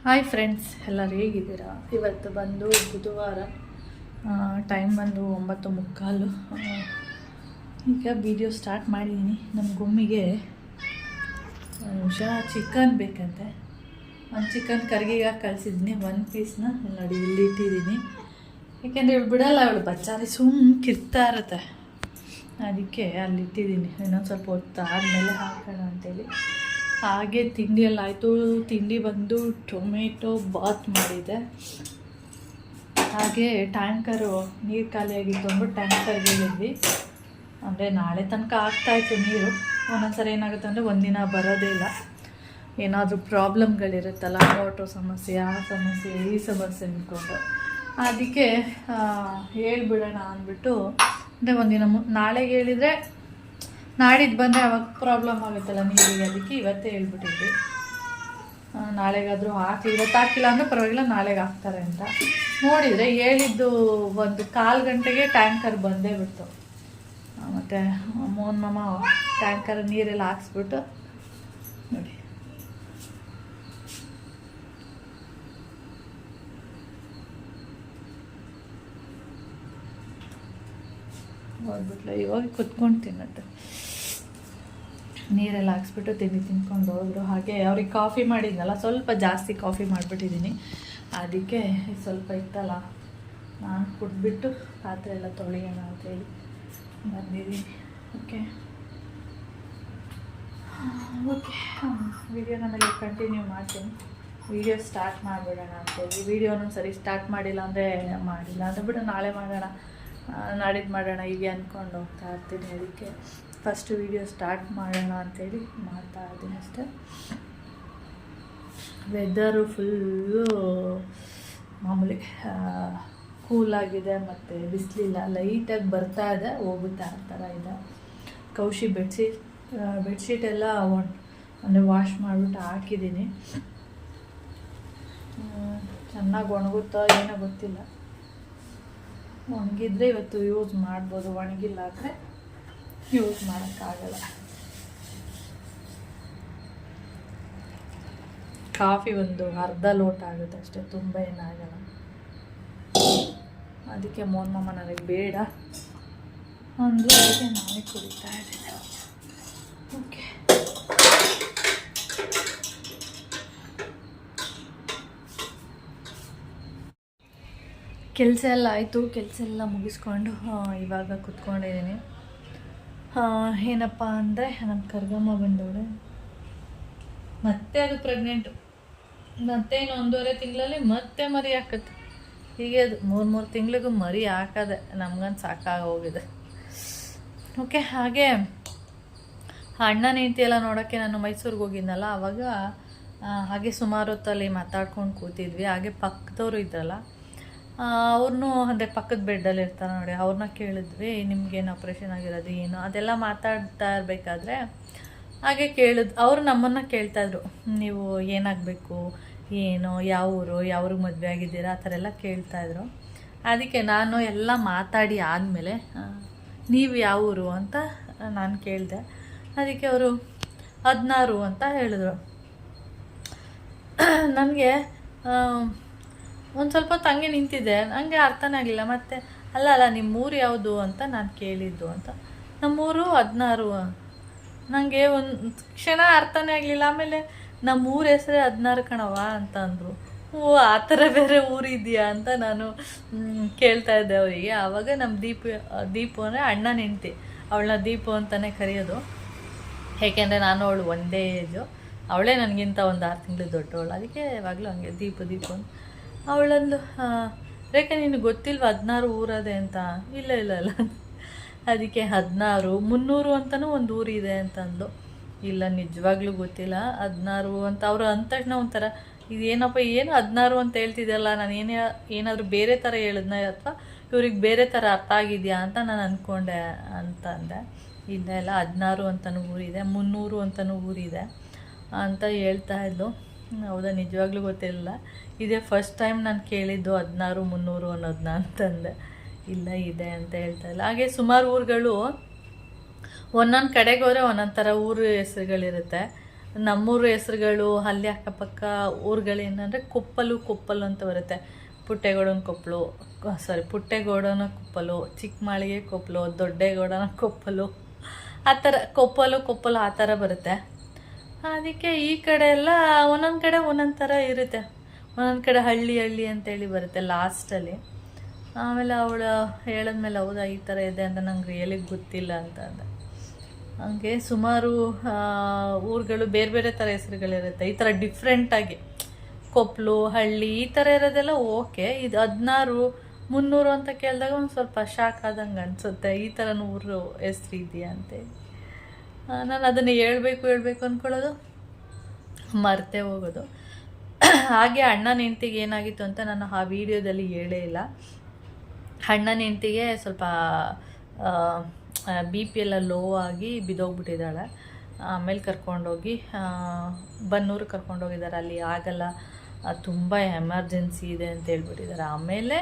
Hi friends, ಎಲ್ಲರೂ ಹೇಗಿದ್ದೀರಾ? ಇವತ್ತು ಬಂದು ಬುಧವಾರ, ಟೈಮ್ ಬಂದು 9:45. ಈಗ ವಿಡಿಯೋ ಸ್ಟಾರ್ಟ್ ಮಾಡಿದ್ದೀನಿ. ನಮ್ಮ ಗುಮ್ಮಿಗೆ ಚಿಕನ್ ಬೇಕಂತೆ. ಒಂದು ಚಿಕನ್ ಕರ್ಗಿಗೆ ಕಳಿಸಿದ್ದೀನಿ. 1 ಪೀಸ್ನ ನೋಡಿ ಇಲ್ಲಿ ಇಟ್ಟಿದ್ದೀನಿ. ಯಾಕೆಂದರೆ ಇವಳು ಬಿಡಲ್ಲ, ಅವಳು ಬಚ್ಚಾರಿ ಕಿರ್ತಾ ಇರುತ್ತೆ. ಅದಕ್ಕೆ ಅಲ್ಲಿ ಇಟ್ಟಿದ್ದೀನಿ. ಇನ್ನೊಂದು ಸ್ವಲ್ಪ ಹೊತ್ತು ಆದಮೇಲೆ ಹಾಕೋಣ ಅಂತೇಳಿ. ಹಾಗೆ ತಿಂಡಿ ಎಲ್ಲ ಆಯಿತು. ತಿಂಡಿ ಬಂದು ಟೊಮೆಟೊ ಬಾತ್ ಮಾಡಿದೆ. ಹಾಗೆ ಟ್ಯಾಂಕರು ನೀರು ಖಾಲಿಯಾಗಿತ್ತು ಅಂದ್ಬಿಟ್ಟು ಟ್ಯಾಂಕರ್ಗೆ ಹೇಳಿದ್ವಿ. ಅಂದರೆ ನಾಳೆ ತನಕ ಆಗ್ತಾಯಿತ್ತು ನೀರು. ಒಂದೊಂದ್ಸರಿ ಏನಾಗುತ್ತೆ ಅಂದರೆ ಒಂದಿನ ಬರೋದೇ ಇಲ್ಲ. ಏನಾದರೂ ಪ್ರಾಬ್ಲಮ್ಗಳಿರುತ್ತಲ್ಲ, ವಾಟರ್ ಸಮಸ್ಯೆ, ಆ ಸಮಸ್ಯೆ, ಈ ಸಮಸ್ಯೆ ಅಂದ್ಕೊಂಡು ಅದಕ್ಕೆ ಹೇಳ್ಬಿಡೋಣ ಅಂದ್ಬಿಟ್ಟು, ಅಂದರೆ ಒಂದಿನ ನಾಳೆಗೆ ಹೇಳಿದರೆ ನಾಡಿದ್ದು ಬಂದರೆ ಅವಾಗ ಪ್ರಾಬ್ಲಮ್ ಆಗುತ್ತಲ್ಲ ನೀರಿಗೆ. ಅದಕ್ಕೆ ಇವತ್ತೇ ಹೇಳ್ಬಿಟ್ಟಿದ್ವಿ. ನಾಳೆಗಾದರೂ ಹಾಕಿ, ಇವತ್ತು ಹಾಕಿಲ್ಲ ಅಂದರೆ ಪರವಾಗಿಲ್ಲ, ನಾಳೆಗೆ ಹಾಕ್ತಾರೆ ಅಂತ. ನೋಡಿದರೆ ಹೇಳಿದ್ದು 1-1/4 ಗಂಟೆಗೆ ಟ್ಯಾಂಕರ್ ಬಂದೇ ಬಿಡ್ತು. ಮತ್ತು ಮೋಹನ್ ಮಾಮ ಟ್ಯಾಂಕರ್ ನೀರೆಲ್ಲ ಹಾಕ್ಸ್ಬಿಟ್ಟು ನೋಡಿ ಹೋಗ್ಬಿಟ್ಲ. ಇವಾಗ ಕುತ್ಕೊಂಡು ತಿನ್ನತ್ತೆ. ನೀರೆಲ್ಲ ಹಾಕ್ಸ್ಬಿಟ್ಟು ತಿಂಡಿ ತಿನ್ಕೊಂಡು ಹೋದ್ರು. ಹಾಗೆ ಅವ್ರಿಗೆ ಕಾಫಿ ಮಾಡಿದ್ನಲ್ಲ, ಸ್ವಲ್ಪ ಜಾಸ್ತಿ ಕಾಫಿ ಮಾಡಿಬಿಟ್ಟಿದ್ದೀನಿ. ಅದಕ್ಕೆ ಸ್ವಲ್ಪ ಇತ್ತಲ್ಲ, ನಾನು ಕುಡಿದ್ಬಿಟ್ಟು ಪಾತ್ರೆ ಎಲ್ಲ ತೊಳೆಯೋಣ ಅಂತೇಳಿ ಬಂದಿದ್ದೀನಿ. ಓಕೆ ವಿಡಿಯೋನ ಮೇಲೆ ಕಂಟಿನ್ಯೂ ಮಾಡ್ತೀನಿ. ವಿಡಿಯೋ ಸ್ಟಾರ್ಟ್ ಮಾಡಿಬಿಡೋಣ ಅಂತೇಳಿ. ವಿಡಿಯೋನೊಂದು ಸರಿ ಸ್ಟಾರ್ಟ್ ಮಾಡಿಲ್ಲ ಅಂದರೆ ಬಿಡು, ನಾಳೆ ಮಾಡೋಣ, ನಾಡಿದ್ದು ಮಾಡೋಣ ಹೀಗೆ ಅಂದ್ಕೊಂಡು ಹೋಗ್ತಾ ಇರ್ತೀನಿ. ಅದಕ್ಕೆ ಫಸ್ಟ್ ವಿಡಿಯೋ ಸ್ಟಾರ್ಟ್ ಮಾಡೋಣ ಅಂಥೇಳಿ ಮಾಡ್ತಾ ಇದ್ದೀನಿ ಅಷ್ಟೇ. ವೆದರು ಫುಲ್ಲು ಮಾಮೂಲಿ ಕೂಲಾಗಿದೆ, ಮತ್ತು ಬಿಸಿಲಿಲ್ಲ, ಲೈಟಾಗಿ ಬರ್ತಾ ಇದೆ, ಹೋಗುತ್ತೆ, ಆ ಥರ ಇದೆ. ಕೌಶಿ ಬೆಡ್ಶೀಟ್ ಎಲ್ಲ ಅಂದರೆ ವಾಶ್ ಮಾಡಿಬಿಟ್ಟು ಹಾಕಿದ್ದೀನಿ. ಚೆನ್ನಾಗಿ ಒಣಗುತ್ತೋ ಏನೋ ಗೊತ್ತಿಲ್ಲ. ಒಣಗಿದ್ರೆ ಇವತ್ತು ಯೂಸ್ ಮಾಡ್ಬೋದು, ಒಣಗಿಲ್ಲ ಅಂದರೆ ಯೂಸ್ ಮಾಡೋಕ್ಕಾಗಲ್ಲ. ಕಾಫಿ ಒಂದು ಅರ್ಧ ಲೋಟ ಆಗುತ್ತೆ ಅಷ್ಟೇ, ತುಂಬ ಏನಾಗಲ್ಲ. ಅದಕ್ಕೆ ಮೋಹನ್ ಮಾಮ ನನಗೆ ಬೇಡ ಅಂದರೂ ಅದಕ್ಕೆ ನಾನೇ ಕುಡಿತಾ ಇದ್ದೀನಿ. ಓಕೆ, ಕೆಲಸ ಎಲ್ಲ ಆಯಿತು. ಕೆಲಸ ಎಲ್ಲ ಮುಗಿಸ್ಕೊಂಡು ಇವಾಗ ಕುತ್ಕೊಂಡಿದ್ದೀನಿ. ಏನಪ್ಪ ಅಂದರೆ ನಮ್ಮ ಕರ್ಗಮ್ಮ ಬಂದವಳೆ, ಮತ್ತೆ ಅದು ಪ್ರೆಗ್ನೆಂಟು. ಮತ್ತೆ ಇನ್ನು 1.5 ತಿಂಗಳಲ್ಲಿ ಮತ್ತೆ ಮರಿ ಹಾಕತ್ತೆ. ಹೀಗೆ ಅದು 3 ತಿಂಗಳಿಗೂ ಮರಿ ಹಾಕದೆ ನಮ್ಗಂತ ಸಾಕಾಗೋಗಿದೆ. ಓಕೆ, ಹಾಗೆ ಅಣ್ಣನ ಹೆಂಡತಿ ಎಲ್ಲ ನೋಡೋಕ್ಕೆ ನಾನು ಮೈಸೂರಿಗೆ ಹೋಗಿದ್ನಲ್ಲ, ಆವಾಗ ಹಾಗೆ ಸುಮಾರು ಹೊತ್ತಲ್ಲಿ ಮಾತಾಡ್ಕೊಂಡು ಕೂತಿದ್ವಿ. ಹಾಗೆ ಪಕ್ಕದವರು ಇದ್ರಲ್ಲ, ಅವ್ರನ್ನೂ ಅಂದರೆ ಪಕ್ಕದ ಬೆಡ್ಡಲ್ಲಿ ಇರ್ತಾರೆ ನೋಡಿ, ಅವ್ರನ್ನ ಕೇಳಿದ್ವಿ, ನಿಮ್ಗೇನು ಆಪ್ರೇಷನ್ ಆಗಿರೋದು ಏನು, ಅದೆಲ್ಲ ಮಾತಾಡ್ತಾ ಇರಬೇಕಾದ್ರೆ ಹಾಗೆ ಅವರು ನಮ್ಮನ್ನು ಕೇಳ್ತಾಯಿದ್ರು, ನೀವು ಏನಾಗಬೇಕು, ಏನು, ಯಾವ ಊರು, ಯಾವ್ರಿಗೆ ಮದುವೆ ಆಗಿದ್ದೀರಾ, ಆ ಥರ ಎಲ್ಲ ಕೇಳ್ತಾಯಿದ್ರು. ಅದಕ್ಕೆ ನಾನು ಎಲ್ಲ ಮಾತಾಡಿ ಆದಮೇಲೆ ನೀವು ಯಾವ ಊರು ಅಂತ ನಾನು ಕೇಳಿದೆ. ಅದಕ್ಕೆ ಅವರು 16 ಅಂತ ಹೇಳಿದ್ರು. ನನಗೆ ಒಂದು ಸ್ವಲ್ಪ ತಂಗೆ ನಿಂತಿದ್ದೆ, ನನಗೆ ಅರ್ಥನೇ ಆಗಲಿಲ್ಲ. ಮತ್ತು ಅಲ್ಲ ನಿಮ್ಮೂರು ಯಾವುದು ಅಂತ ನಾನು ಕೇಳಿದ್ದು ಅಂತ. ನಮ್ಮೂರು 16. ನನಗೆ ಒಂದು ಕ್ಷಣ ಅರ್ಥನೇ ಆಗಲಿಲ್ಲ. ಆಮೇಲೆ ನಮ್ಮೂರ ಹೆಸರೇ 16 ಕಣವ ಅಂತ ಅಂದರು. ಓ, ಆ ಥರ ಬೇರೆ ಊರಿದೆಯಾ ಅಂತ ನಾನು ಕೇಳ್ತಾ ಇದ್ದೆ ಅವರಿಗೆ. ಆವಾಗ ನಮ್ಮ ದೀಪು ಅಂದರೆ ಅಣ್ಣನ ಹೆಂಡ್ತಿ, ಅವಳನ್ನ ದೀಪು ಅಂತಲೇ ಕರೆಯೋದು. ಏಕೆಂದರೆ ನಾನು ಅವಳು ಒಂದೇ ಏಜು, ಅವಳೇ ನನಗಿಂತ ಒಂದು 6 ತಿಂಗಳು ದೊಡ್ಡವಳು. ಅದಕ್ಕೆ ಯಾವಾಗಲೂ ಹಂಗೆ ದೀಪು ಅಂತ. ಅವಳಂದು, ರೇಖಾ ನಿನಗೆ ಗೊತ್ತಿಲ್ವ 16 ಊರದೆ ಅಂತ. ಇಲ್ಲ ಅದಕ್ಕೆ 16 300 ಅಂತಲೂ ಒಂದು ಊರಿದೆ ಅಂತಂದು. ಇಲ್ಲ, ನಿಜವಾಗ್ಲೂ ಗೊತ್ತಿಲ್ಲ 16 ಅಂತ. ಅವರು ಅಂದ ತಕ್ಷಣ ಒಂಥರ ಇದೇನಪ್ಪ, ಏನು 16 ಅಂತ ಹೇಳ್ತಿದ್ದಲ್ಲ, ನಾನು ಏನಾದರೂ ಬೇರೆ ಥರ ಹೇಳಿದ್ನ, ಅಥವಾ ಇವ್ರಿಗೆ ಬೇರೆ ಥರ ಅರ್ಥ ಆಗಿದೆಯಾ ಅಂತ ನಾನು ಅಂದ್ಕೊಂಡೆ ಅಂತ ಅಂದೆ. ಇಲ್ಲ 16 ಅಂತಲೂ ಊರಿದೆ, 300 ಅಂತಲೂ ಊರಿದೆ ಅಂತ ಹೇಳ್ತಾ ಇದ್ಲು. ಹೌದಾ, ನಿಜವಾಗ್ಲೂ ಗೊತ್ತಿಲ್ಲ, ಇದೇ ಫಸ್ಟ್ ಟೈಮ್ ನಾನು ಕೇಳಿದ್ದು 16 300 ಅನ್ನೋದನ್ನ ಅಂತಂದೆ. ಇಲ್ಲ ಇದೆ ಅಂತ ಹೇಳ್ತಾ ಇಲ್ಲ. ಹಾಗೆ ಸುಮಾರು ಊರುಗಳು ಒಂದೊಂದು ಕಡೆಗೆ ಹೋದರೆ ಒಂದೊಂದು ಥರ ಊರು ಹೆಸರುಗಳಿರುತ್ತೆ. ನಮ್ಮೂರು ಹೆಸ್ರುಗಳು ಅಲ್ಲಿ ಅಕ್ಕಪಕ್ಕ ಊರುಗಳೇನಂದರೆ ಕೊಪ್ಪಲು ಅಂತ ಬರುತ್ತೆ. ಪುಟ್ಟೇಗೌಡನ ಕೊಪ್ಪಲು, ಪುಟ್ಟೇಗೌಡನ ಕೊಪ್ಪಲು, ಚಿಕ್ಕಮಾಳಿಗೆ ಕೊಪ್ಪಲು, ದೊಡ್ಡೇಗೌಡನ ಕೊಪ್ಪಲು, ಆ ಥರ ಕೊಪ್ಪಲು ಆ ಥರ ಬರುತ್ತೆ. ಅದಕ್ಕೆ ಈ ಕಡೆ ಎಲ್ಲ ಒಂದೊಂದು ಕಡೆ ಒಂದೊಂದು ಥರ ಇರುತ್ತೆ. ಒಂದೊಂದು ಕಡೆ ಹಳ್ಳಿ ಅಂತೇಳಿ ಬರುತ್ತೆ ಲಾಸ್ಟಲ್ಲಿ. ಆಮೇಲೆ ಅವಳು ಹೇಳಿದ್ಮೇಲೆ ಹೌದಾ ಈ ಥರ ಇದೆ ಅಂತ ನಂಗೆ ರಿಯಲಿ ಗೊತ್ತಿಲ್ಲ ಅಂತ ಅಂದೆ. ಹಂಗೆ ಸುಮಾರು ಊರುಗಳು ಬೇರೆ ಬೇರೆ ಥರ ಹೆಸರುಗಳಿರುತ್ತೆ. ಈ ಥರ ಡಿಫ್ರೆಂಟಾಗಿ ಕೊಪ್ಪಲು, ಹಳ್ಳಿ ಈ ಥರ ಇರೋದೆಲ್ಲ ಓಕೆ. ಇದು 16 300 ಅಂತ ಕೇಳಿದಾಗ ಒಂದು ಸ್ವಲ್ಪ ಶಾಕ್ ಆದಂಗೆ ಅನಿಸುತ್ತೆ. ಈ ಥರ ಊರು ಹೆಸ್ರು ಇದೆಯಾ ಅಂತೇಳಿ ನಾನು ಅದನ್ನು ಹೇಳ್ಬೇಕು ಅಂದ್ಕೊಳ್ಳೋದು, ಮರ್ತೇ ಹೋಗೋದು. ಹಾಗೆ ಅಣ್ಣನ ಹೆಂಡ್ತಿಗೆ ಏನಾಗಿತ್ತು ಅಂತ ನಾನು ಆ ವಿಡಿಯೋದಲ್ಲಿ ಹೇಳೇ ಇಲ್ಲ. ಅಣ್ಣನ ಹೆಂಡ್ತಿಗೆ ಸ್ವಲ್ಪ ಬಿ ಪಿ ಎಲ್ಲ ಲೋ ಆಗಿ ಬಿದ್ದೋಗ್ಬಿಟ್ಟಿದ್ದಾಳೆ. ಆಮೇಲೆ ಕರ್ಕೊಂಡೋಗಿ ಬನ್ನೂರು ಕರ್ಕೊಂಡೋಗಿದ್ದಾರೆ. ಅಲ್ಲಿ ಆಗಲ್ಲ, ತುಂಬ ಎಮರ್ಜೆನ್ಸಿ ಇದೆ ಅಂತ ಹೇಳ್ಬಿಟ್ಟಿದ್ದಾರೆ. ಆಮೇಲೆ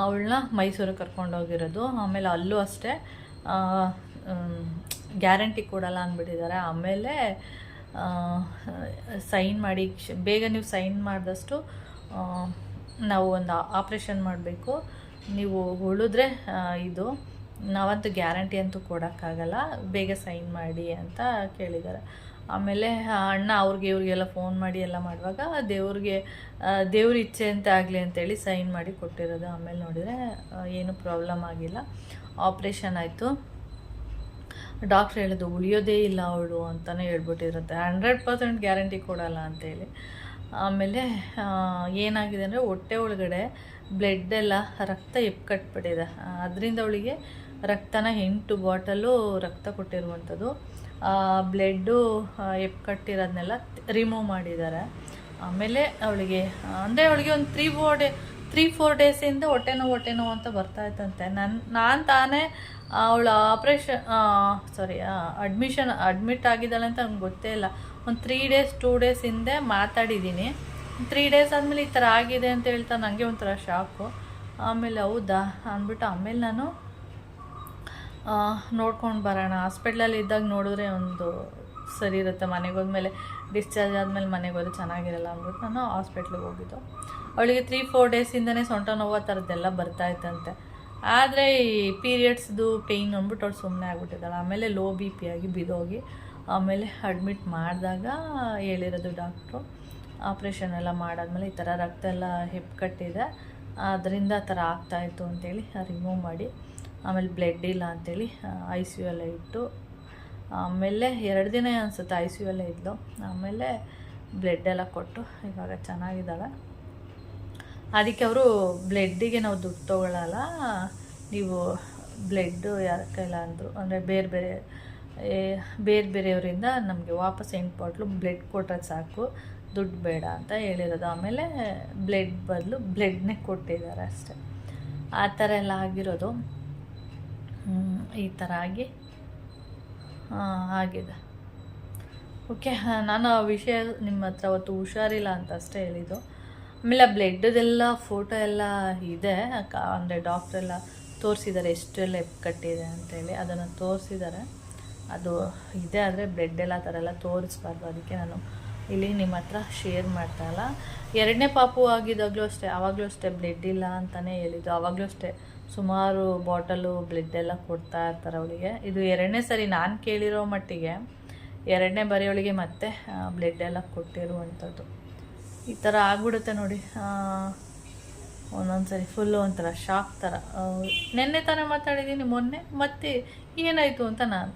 ಅವಳನ್ನ ಮೈಸೂರಿಗೆ ಕರ್ಕೊಂಡೋಗಿರೋದು. ಆಮೇಲೆ ಅಲ್ಲೂ ಅಷ್ಟೇ ಗ್ಯಾರಂಟಿ ಕೊಡಲ್ಲ ಅಂದ್ಬಿಟ್ಟಿದ್ದಾರೆ. ಆಮೇಲೆ ಸೈನ್ ಮಾಡಿ, ಬೇಗ ನೀವು ಸೈನ್ ಮಾಡಿದಷ್ಟು ನಾವು ಒಂದು ಆಪ್ರೇಷನ್ ಮಾಡಬೇಕು, ನೀವು ಉಳಿದ್ರೆ ಇದು ನಾವಂತೂ ಗ್ಯಾರಂಟಿ ಅಂತೂ ಕೊಡೋಕ್ಕಾಗಲ್ಲ, ಬೇಗ ಸೈನ್ ಮಾಡಿ ಅಂತ ಕೇಳಿದ್ದಾರೆ. ಆಮೇಲೆ ಅಣ್ಣ ಇವ್ರಿಗೆಲ್ಲ ಫೋನ್ ಮಾಡಿ ಎಲ್ಲ ಮಾಡುವಾಗ ದೇವ್ರ ಇಚ್ಛೆ ಅಂತ ಆಗಲಿ ಅಂತೇಳಿ ಸೈನ್ ಮಾಡಿ ಕೊಟ್ಟಿರೋದು. ಆಮೇಲೆ ನೋಡಿದರೆ ಏನೂ ಪ್ರಾಬ್ಲಮ್ ಆಗಿಲ್ಲ, ಆಪ್ರೇಷನ್ ಆಯಿತು. ಡಾಕ್ಟ್ರ್ ಹೇಳಿದ್ದು ಉಳಿಯೋದೇ ಇಲ್ಲ ಅವಳು ಅಂತಲೇ ಹೇಳ್ಬಿಟ್ಟಿರುತ್ತೆ, 100% ಗ್ಯಾರಂಟಿ ಕೊಡಲ್ಲ ಅಂತೇಳಿ. ಆಮೇಲೆ ಏನಾಗಿದೆ ಅಂದರೆ ಹೊಟ್ಟೆ ಒಳಗಡೆ ಬ್ಲಡ್ ಎಲ್ಲ ರಕ್ತ ಎಪ್ಕಟ್ಬಿಟ್ಟಿದೆ. ಅದರಿಂದ ಅವಳಿಗೆ ರಕ್ತನ 8 ಬಾಟಲು ರಕ್ತ ಕೊಟ್ಟಿರುವಂಥದ್ದು. ಬ್ಲಡ್ಡು ಎಪ್ಕಟ್ಟಿರೋದನ್ನೆಲ್ಲ ರಿಮೂವ್ ಮಾಡಿದ್ದಾರೆ. ಆಮೇಲೆ ಅವಳಿಗೆ ಒಂದು 3-4 ಡೇಸಿಂದ ಹೊಟ್ಟೆ ನೋವು ಅಂತ ಬರ್ತಾಯಿತ್ತಂತೆ. ನಾನು ತಾನೇ ಅವಳು ಅಡ್ಮಿಟ್ ಆಗಿದ್ದಾಳೆ ಅಂತ ನಂಗೆ ಗೊತ್ತೇ ಇಲ್ಲ. ಒಂದು 2 ಡೇಸ್ ಹಿಂದೆ ಮಾತಾಡಿದ್ದೀನಿ. 3 ಡೇಸ್ ಆದಮೇಲೆ ಈ ಥರ ಆಗಿದೆ ಅಂತ ಹೇಳ್ತಾ ನನಗೆ ಒಂಥರ ಶಾಕು. ಆಮೇಲೆ ಹೌದಾ ಅಂದ್ಬಿಟ್ಟು ಆಮೇಲೆ ನಾನು ನೋಡ್ಕೊಂಡು ಬರೋಣ, ಹಾಸ್ಪಿಟ್ಲಲ್ಲಿ ಇದ್ದಾಗ ನೋಡಿದ್ರೆ ಒಂದು ಸರಿ ಇರುತ್ತೆ, ಮನೆಗೆ ಹೋದ್ಮೇಲೆ ಡಿಸ್ಚಾರ್ಜ್ ಆದಮೇಲೆ ಮನೆಗೆ ಹೋದ್ರೆ ಚೆನ್ನಾಗಿರಲ್ಲ ಅಂದ್ಬಿಟ್ಟು ನಾನು ಹಾಸ್ಪಿಟ್ಲಿಗೆ ಹೋಗಿದ್ದು. ಅವಳಿಗೆ 3-4 ಡೇಸಿಂದನೇ ಸೊಂಟ ನೋವು ಆ ಥರದ್ದೆಲ್ಲ ಬರ್ತಾಯಿತ್ತಂತೆ. ಆದರೆ ಈ ಪೀರಿಯಡ್ಸ್ದು ಪೇಯ್ನ್ ಅಂದ್ಬಿಟ್ಟು ಅವಳು ಸುಮ್ಮನೆ ಆಗ್ಬಿಟ್ಟಿದ್ದಾಳೆ. ಆಮೇಲೆ ಲೋ BP ಆಗಿ ಬಿದ್ದೋಗಿ ಆಮೇಲೆ ಅಡ್ಮಿಟ್ ಮಾಡಿದಾಗ ಹೇಳಿರೋದು ಡಾಕ್ಟ್ರು, ಆಪ್ರೇಷನ್ ಎಲ್ಲ ಮಾಡಾದ್ಮೇಲೆ ಈ ಥರ ರಕ್ತ ಎಲ್ಲ ಹೆಪ್ಪುಕಟ್ಟಿದೆ, ಅದರಿಂದ ಆ ಥರ ಆಗ್ತಾಯಿತ್ತು ಅಂತೇಳಿ ರಿಮೂವ್ ಮಾಡಿ, ಆಮೇಲೆ ಬ್ಲಡ್ ಇಲ್ಲ ಅಂಥೇಳಿ ICU ಎಲ್ಲ ಇಟ್ಟು, ಆಮೇಲೆ 2 ದಿನ ಅನಿಸುತ್ತೆ ICU ಎಲ್ಲ ಇದ್ಲು. ಆಮೇಲೆ ಬ್ಲಡ್ ಎಲ್ಲ ಕೊಟ್ಟು ಇವಾಗ ಚೆನ್ನಾಗಿದ್ದಾಳೆ. ಅದಕ್ಕೆ ಅವರು ಬ್ಲಡ್ಡಿಗೆ ನಾವು ದುಡ್ಡು ತೊಗೊಳ್ಳಲ್ಲ, ನೀವು ಬ್ಲಡ್ಡು ಯಾರ ಕೈಲ ಅಂದರು, ಅಂದರೆ ಬೇರೆ ಬೇರೆಯವರಿಂದ ನಮಗೆ ವಾಪಸ್ 8 ಬಾಟ್ಲು ಬ್ಲಡ್ ಕೊಟ್ಟರೆ ಸಾಕು, ದುಡ್ಡು ಬೇಡ ಅಂತ ಹೇಳಿರೋದು. ಆಮೇಲೆ ಬ್ಲಡ್ ಬದಲು ಬ್ಲಡ್ನೇ ಕೊಟ್ಟಿದ್ದಾರೆ ಅಷ್ಟೆ. ಆ ಥರ ಎಲ್ಲ ಆಗಿರೋದು. ಈ ಥರ ಆಗಿದೆ. ಓಕೆ, ನಾನು ಆ ವಿಷಯ ನಿಮ್ಮ ಹತ್ರ ಅವತ್ತು ಹುಷಾರಿಲ್ಲ ಅಂತ ಅಷ್ಟೇ ಹೇಳಿದ್ದು. ಆಮೇಲೆ ಆ ಬ್ಲಡ್ದೆಲ್ಲ ಫೋಟೋ ಎಲ್ಲ ಇದೆ, ಅಂದರೆ ಡಾಕ್ಟ್ರೆಲ್ಲ ತೋರಿಸಿದ್ದಾರೆ ಎಷ್ಟೆಲ್ಲ ಎಪ್ಕಟ್ಟಿದೆ ಅಂತೇಳಿ, ಅದನ್ನು ತೋರಿಸಿದ್ದಾರೆ. ಅದು ಇದೆ, ಆದರೆ ಬ್ಲಡ್ ಎಲ್ಲ ಆ ಥರ ಎಲ್ಲ ತೋರಿಸ್ಬಾರ್ದು, ಅದಕ್ಕೆ ನಾನು ಇಲ್ಲಿ ನಿಮ್ಮ ಹತ್ರ ಶೇರ್ ಮಾಡ್ತಾಯಿಲ್ಲ. 2ನೇ ಪಾಪು ಆಗಿದ್ದಾಗಲೂ ಅಷ್ಟೇ, ಆವಾಗಲೂ ಅಷ್ಟೇ ಬ್ಲಡ್ ಇಲ್ಲ ಅಂತಲೇ ಹೇಳಿದ್ದು. ಆವಾಗಲೂ ಅಷ್ಟೇ ಸುಮಾರು ಬಾಟಲು ಬ್ಲಡ್ ಎಲ್ಲ ಕೊಡ್ತಾ ಇರ್ತಾರೆ ಅವಳಿಗೆ. ಇದು 2ನೇ ಸರಿ ನಾನು ಕೇಳಿರೋ ಮಟ್ಟಿಗೆ, 2ನೇ ಬಾರಿ ಅವಳಿಗೆ ಮತ್ತೆ ಬ್ಲಡ್ ಎಲ್ಲ ಕೊಟ್ಟಿರುವಂಥದ್ದು. ಈ ಥರ ಆಗ್ಬಿಡುತ್ತೆ ನೋಡಿ ಒಂದೊಂದು ಸರಿ, ಫುಲ್ಲು ಒಂಥರ ಶಾಕ್ ಥರ. ನೆನ್ನೆ ತಾನೇ ಮಾತಾಡಿದ್ದೀನಿ, ಮೊನ್ನೆ ಮತ್ತೆ ಏನಾಯಿತು ಅಂತ ನಾನು.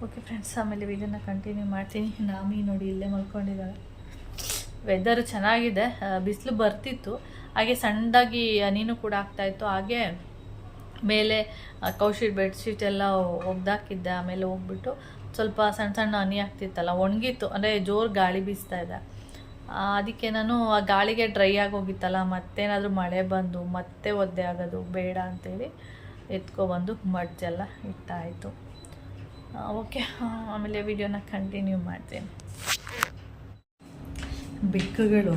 ಓಕೆ ಫ್ರೆಂಡ್ಸ್, ಆಮೇಲೆ ವಿಡಿಯೋನ ಕಂಟಿನ್ಯೂ ಮಾಡ್ತೀನಿ. ನಾಮಿ ನೋಡಿ ಇಲ್ಲೇ ಮಲ್ಕೊಂಡಿದ್ದಾಳೆ. ವೆದರು ಚೆನ್ನಾಗಿದೆ, ಬಿಸಿಲು ಬರ್ತಿತ್ತು, ಹಾಗೆ ಸಣ್ಣದಾಗಿ ಹನಿನೂ ಕೂಡ ಆಗ್ತಾಯಿತ್ತು. ಹಾಗೆ ಮೇಲೆ ಕೌಶಿಟ್ ಬೆಡ್ಶೀಟ್ ಎಲ್ಲ ಒಗ್ದಾಕಿದ್ದೆ. ಆಮೇಲೆ ಹೋಗ್ಬಿಟ್ಟು ಸ್ವಲ್ಪ ಸಣ್ಣ ಹನಿ ಆಗ್ತಿತ್ತಲ್ಲ, ಒಣಗಿತ್ತು, ಅಂದರೆ ಜೋರು ಗಾಳಿ ಬೀಸ್ತಾ ಇದೆ. ಅದಕ್ಕೆ ನಾನು ಆ ಗಾಳಿಗೆ ಡ್ರೈ ಆಗೋಗಿತ್ತಲ್ಲ, ಮತ್ತೇನಾದರೂ ಮಳೆ ಬಂದು ಮತ್ತೆ ಒದ್ದೆ ಆಗೋದು ಬೇಡ ಅಂತೇಳಿ ಎತ್ಕೊಬಂದು ಮಡ್ಜೆಲ್ಲ ಇಟ್ಟಾಯಿತು. ಓಕೆ, ಆಮೇಲೆ ವಿಡಿಯೋನ ಕಂಟಿನ್ಯೂ ಮಾಡ್ತೀನಿ. ಬೆಕ್ಕುಗಳು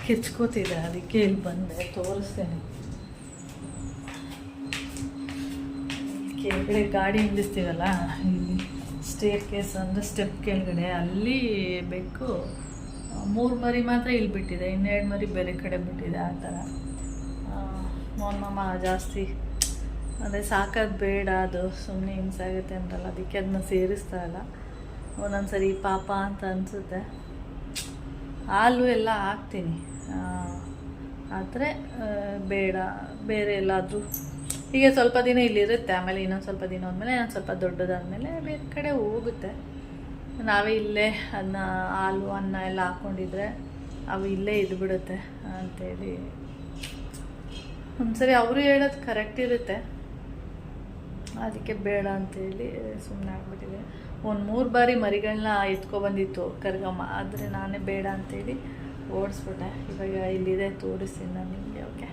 ಕಿರ್ಚ್ಕೋತಿದೆ, ಅದಕ್ಕೆ ಇಲ್ಲಿ ಬಂದೆ, ತೋರಿಸ್ತೇನೆ. ಕೆಳಗಡೆ ಗಾಡಿ ನಿಲ್ಲಿಸ್ತೀವಲ್ಲ, ಇಲ್ಲಿ ಸ್ಟೇರ್ ಕೇಸ್ ಅಂದರೆ ಸ್ಟೆಪ್ ಕೆಳಗಡೆ ಅಲ್ಲಿ ಬೆಕ್ಕು 3 ಮರಿ ಮಾತ್ರ ಇಲ್ಲಿ ಬಿಟ್ಟಿದೆ, ಇನ್ನೆರಡು ಮರಿ ಬೇರೆ ಕಡೆ ಬಿಟ್ಟಿದೆ. ಆ ಥರ ಮೋಹನ್ ಜಾಸ್ತಿ ಅದೇ ಸಾಕೋದು ಬೇಡ, ಅದು ಸುಮ್ಮನೆ ಹಿಂಸಾಗುತ್ತೆ ಅಂತಲ್ಲ, ಅದಕ್ಕೆ ಅದನ್ನ ಸೇರಿಸ್ತಾ ಇಲ್ಲ. ಒಂದೊಂದ್ಸರಿ ಪಾಪ ಅಂತ ಅನಿಸುತ್ತೆ. ಹಾಲು ಎಲ್ಲ ಹಾಕ್ತೀನಿ, ಆದರೆ ಬೇಡ ಬೇರೆ ಎಲ್ಲಾದರೂ ಹೀಗೆ ಸ್ವಲ್ಪ ದಿನ ಇಲ್ಲಿರುತ್ತೆ, ಆಮೇಲೆ ಇನ್ನೊಂದು ಸ್ವಲ್ಪ ದಿನ ಹೋದ್ಮೇಲೆ ಇನ್ನೊಂದು ಸ್ವಲ್ಪ ದೊಡ್ಡದಾದಮೇಲೆ ಬೇರೆ ಕಡೆ ಹೋಗುತ್ತೆ. ನಾವೇ ಇಲ್ಲೇ ಅದನ್ನ ಹಾಲು ಅನ್ನ ಎಲ್ಲ ಹಾಕ್ಕೊಂಡಿದ್ರೆ ಅವು ಇಲ್ಲೇ ಇದ್ಬಿಡುತ್ತೆ ಅಂಥೇಳಿ ಒಂದ್ಸರಿ ಅವರು ಹೇಳೋದು ಕರೆಕ್ಟ್ ಇರುತ್ತೆ, ಅದಕ್ಕೆ ಬೇಡ ಅಂಥೇಳಿ ಸುಮ್ಮನೆ ಆಗ್ಬಿಟ್ಟಿದೆ. ಒಂದು 3 ಬಾರಿ ಮರಿಗಳನ್ನ ಎತ್ಕೊಬಂದಿತ್ತು ಕರ್ಗಮ್ಮ, ಆದರೆ ನಾನೇ ಬೇಡ ಅಂಥೇಳಿ ಓಡಿಸ್ಬಿಟ್ಟೆ. ಇವಾಗ ಇಲ್ಲಿದೆ, ತೋರಿಸ್ತೀನಿ ನಾನು ನಿಮಗೆ. ಓಕೆ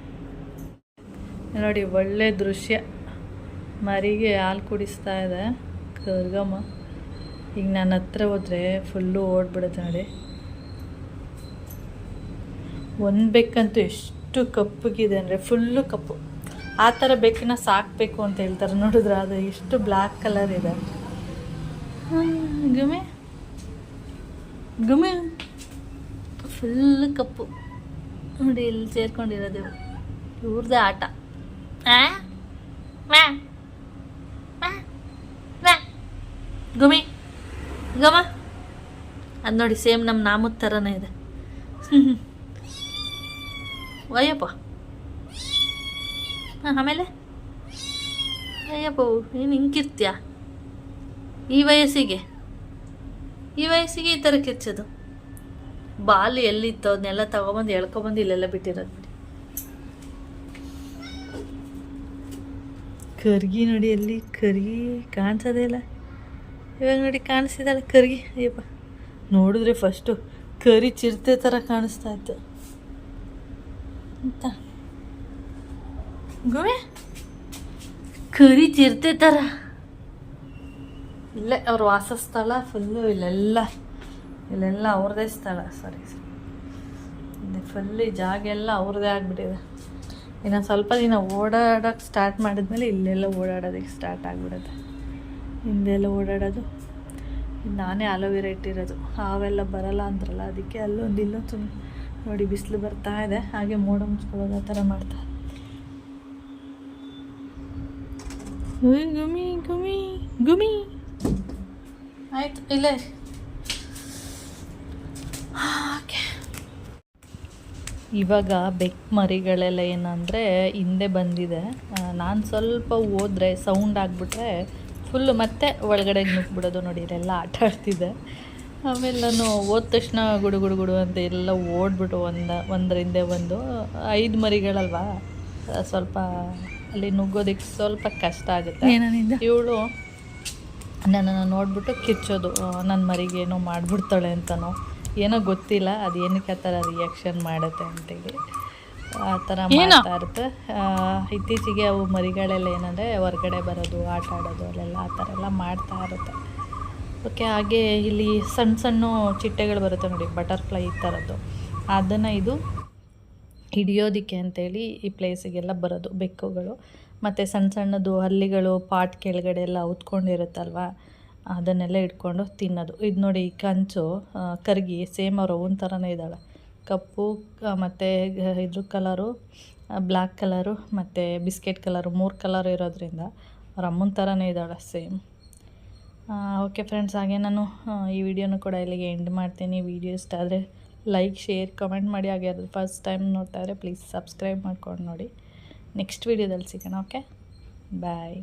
ನೋಡಿ, ಒಳ್ಳೆ ದೃಶ್ಯ. ಮರಿಗೆ ಹಾಲು ಕುಡಿಸ್ತಾ ಇದೆ ಕರ್ಗಮ್ಮ. ಈಗ ನನ್ನ ಹತ್ರ ಹೋದರೆ ಫುಲ್ಲು ಓಡ್ಬಿಡುತ್ತೆ ನೋಡಿ. ಒಂದು ಬೆಕ್ಕಂತೂ ಎಷ್ಟು ಕಪ್ಪಗಿದೆ ಅಂದರೆ ಫುಲ್ಲು ಕಪ್ಪು. ಆ ಥರ ಬೆಕ್ಕನ್ನ ಸಾಕಬೇಕು ಅಂತ ಹೇಳ್ತಾರೆ, ನೋಡಿದ್ರೆ ಅದು ಎಷ್ಟು ಬ್ಲ್ಯಾಕ್ ಕಲರ್ ಇದೆ. ಗುಮೆ ಗುಮೆ ಫುಲ್ ಕಪ್ಪು ನೋಡಿ, ಇಲ್ಲಿ ಸೇರ್ಕೊಂಡಿರೋದು ಇವ್ರದ್ದೇ ಆಟ. ಗುಮಿ ಗಮ ಅದು ನೋಡಿ, ಸೇಮ್ ನಮ್ಮ ನಾಮದ ಥರನೇ ಇದೆ. ಅಯ್ಯಪ್ಪ, ಆಮೇಲೆ ಅಯ್ಯಪ್ಪ ನೀನು ಹಿಂಗಿರ್ತೀಯ ಈ ವಯಸ್ಸಿಗೆ ಈ ಥರ ಕಿರ್ಚೋದು. ಬಾಲು ಎಲ್ಲಿತ್ತು ಅದನ್ನೆಲ್ಲ ತಗೊಬಂದು ಎಳ್ಕೊಬಂದು ಇಲ್ಲೆಲ್ಲ ಬಿಟ್ಟಿರೋದು ಬಿಡಿ. ಕರ್ಗಿ ನೋಡಿ, ಎಲ್ಲಿ ಕರ್ಗಿ ಕಾಣಿಸೋದೇ ಇಲ್ಲ. ಇವಾಗ ನೋಡಿ ಕಾಣಿಸ್ತಿದ್ದಾಳೆ ಕರ್ಗಿ. ಅಯ್ಯಪ್ಪ, ನೋಡಿದ್ರೆ ಫಸ್ಟು ಕರಿ ಚಿರತೆ ಥರ ಕಾಣಿಸ್ತಾ ಇತ್ತು ಅಂತ. ಗುಮೆ ಕರಿ ಚಿರತೆ ಥರ. ಇಲ್ಲೇ ಅವ್ರ ವಾಸಸ್ಥಳ ಫುಲ್ಲು ಇಲ್ಲೆಲ್ಲ ಅವ್ರದ್ದೇ ಸ್ಥಳ. ಸರಿ ಫುಲ್ ಈ ಜಾಗ ಎಲ್ಲ ಅವ್ರದ್ದೇ ಆಗಿಬಿಟ್ಟಿದೆ. ಇನ್ನು ಸ್ವಲ್ಪ ದಿನ ಓಡಾಡೋಕ್ಕೆ ಸ್ಟಾರ್ಟ್ ಮಾಡಿದ್ಮೇಲೆ ಇಲ್ಲೆಲ್ಲ ಓಡಾಡೋದಕ್ಕೆ ಸ್ಟಾರ್ಟ್ ಆಗಿಬಿಡುತ್ತೆ. ಹಿಂದೆಲ್ಲ ಓಡಾಡೋದು. ನಾನೇ ಅಲೋವೆರಾ ಇಟ್ಟಿರೋದು, ಹಾವೆಲ್ಲ ಬರಲ್ಲ ಅಂದ್ರಲ್ಲ, ಅದಕ್ಕೆ ಅಲ್ಲೊಂದು ಇಲ್ಲೊಂದು ಸುಮ್ಮನೆ ನೋಡಿ. ಬಿಸಿಲು ಬರ್ತಾ ಇದೆ, ಹಾಗೆ ಮೋಡ ಮುಚ್ಕೊಳ್ಳೋದು ಆ ಥರ ಮಾಡ್ತಾರೆ. ಗುಮಿ ಗುಮಿ ಗುಮಿ ಆಯ್ತು, ಇಲ್ಲೇ ಓಕೆ. ಇವಾಗ ಬೆಕ್ ಮರಿಗಳೆಲ್ಲ ಏನಂದರೆ ಹಿಂದೆ ಬಂದಿದೆ. ನಾನು ಸ್ವಲ್ಪ ಹೋದರೆ ಸೌಂಡ್ ಆಗಿಬಿಟ್ರೆ ಫುಲ್ಲು ಮತ್ತೆ ಒಳಗಡೆ ನುಗ್ಬಿಡೋದು ನೋಡಿ. ಇಲ್ಲೆಲ್ಲ ಆಟ ಆಡ್ತಿದ್ದೆ. ಆಮೇಲೆ ನಾನು ಹೋದ ತಕ್ಷಣ ಗುಡು ಗುಡು ಗುಡು ಅಂತ ಎಲ್ಲ ಓಡ್ಬಿಟ್ಟು ಒಂದರ ಹಿಂದೆ 5 ಮರಿಗಳಲ್ವಾ, ಸ್ವಲ್ಪ ಅಲ್ಲಿ ನುಗ್ಗೋದಕ್ಕೆ ಸ್ವಲ್ಪ ಕಷ್ಟ ಆಗುತ್ತೆ. ಇವಳು ನನ್ನನ್ನು ನೋಡಿಬಿಟ್ಟು ಕಿಚ್ಚೋದು, ನನ್ನ ಮರಿಗೆ ಏನೋ ಮಾಡಿಬಿಡ್ತಾಳೆ ಅಂತನೋ ಏನೋ ಗೊತ್ತಿಲ್ಲ, ಅದು ಏನಕ್ಕೆ ಆ ಥರ ರಿಯಾಕ್ಷನ್ ಮಾಡುತ್ತೆ ಅಂತೇಳಿ ಆ ಥರ ಮಾಡ್ತಾ ಇರುತ್ತೆ. ಇತ್ತೀಚೆಗೆ ಅವು ಮರಿಗಳೆಲ್ಲ ಏನಂದರೆ ಹೊರ್ಗಡೆ ಬರೋದು, ಆಟ ಆಡೋದು, ಅಲ್ಲೆಲ್ಲ ಆ ಥರ ಎಲ್ಲ ಮಾಡ್ತಾ ಇರುತ್ತೆ. ಓಕೆ. ಹಾಗೆ ಇಲ್ಲಿ ಸಣ್ಣ ಸಣ್ಣ ಚಿಟ್ಟೆಗಳು ಬರುತ್ತೆ ನೋಡಿ, ಬಟರ್ಫ್ಲೈ ಈ ಥರದ್ದು. ಅದನ್ನು ಇದು ಹಿಡಿಯೋದಕ್ಕೆ ಅಂತೇಳಿ ಈ ಪ್ಲೇಸಿಗೆಲ್ಲ ಬರೋದು ಬೆಕ್ಕುಗಳು. ಮತ್ತು ಸಣ್ಣ ಸಣ್ಣದು ಹಲ್ಲಿಗಳು ಪಾಟ್ ಕೆಳಗಡೆ ಎಲ್ಲ ಉತ್ಕೊಂಡಿರುತ್ತಲ್ವ, ಅದನ್ನೆಲ್ಲ ಇಟ್ಕೊಂಡು ತಿನ್ನೋದು. ಇದು ನೋಡಿ, ಈ ಕಂಚು ಕರ್ಗಿ ಸೇಮ್ ಅವ್ರ ಅವನ ಥರನೇ ಇದ್ದಾಳೆ. ಕಪ್ಪು ಮತ್ತು ಇದ್ರ ಕಲರು ಬ್ಲ್ಯಾಕ್ ಕಲರು ಮತ್ತು ಬಿಸ್ಕೆಟ್ ಕಲರು 3 ಕಲರ್ ಇರೋದ್ರಿಂದ ಅವ್ರ ಅಮ್ಮನ ಥರನೇ ಇದ್ದಾಳೆ ಸೇಮ್. ಓಕೆ ಫ್ರೆಂಡ್ಸ್, ಹಾಗೆ ನಾನು ಈ ವಿಡಿಯೋನು ಕೂಡ ಇಲ್ಲಿಗೆ ಎಂಡ್ ಮಾಡ್ತೀನಿ. ವಿಡಿಯೋ ಇಷ್ಟ ಆದರೆ ಲೈಕ್, ಶೇರ್, ಕಮೆಂಟ್ ಮಾಡಿ. ಹಾಗೆ ಅದು ಫಸ್ಟ್ ಟೈಮ್ ನೋಡ್ತಾ ಇದ್ದರೆ ಪ್ಲೀಸ್ ಸಬ್ಸ್ಕ್ರೈಬ್ ಮಾಡ್ಕೊಂಡು ನೋಡಿ. ನೆಕ್ಸ್ಟ್ ವೀಡಿಯೋದಲ್ಲಿ ಸಿಗೋಣ. ಓಕೆ, ಬಾಯ್.